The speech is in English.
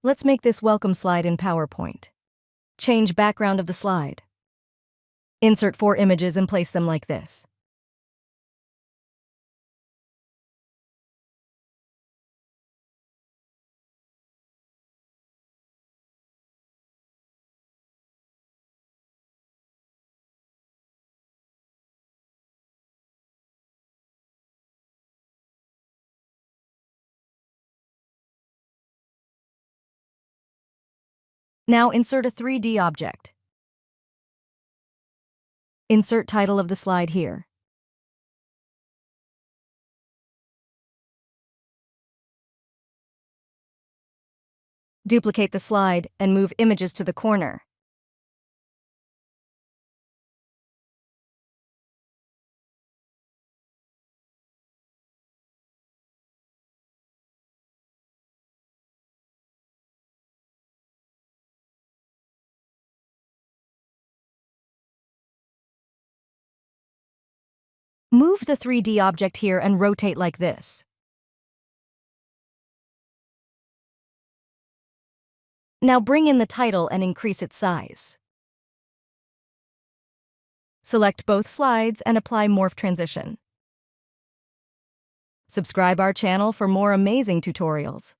Let's make this welcome slide in PowerPoint. Change background of the slide. Insert 4 images and place them like this. Now insert a 3D object. Insert title of the slide here. Duplicate the slide and move images to the corner. Move the 3D object here and rotate like this. Now bring in the title and increase its size. Select both slides and apply Morph transition. Subscribe our channel for more amazing tutorials.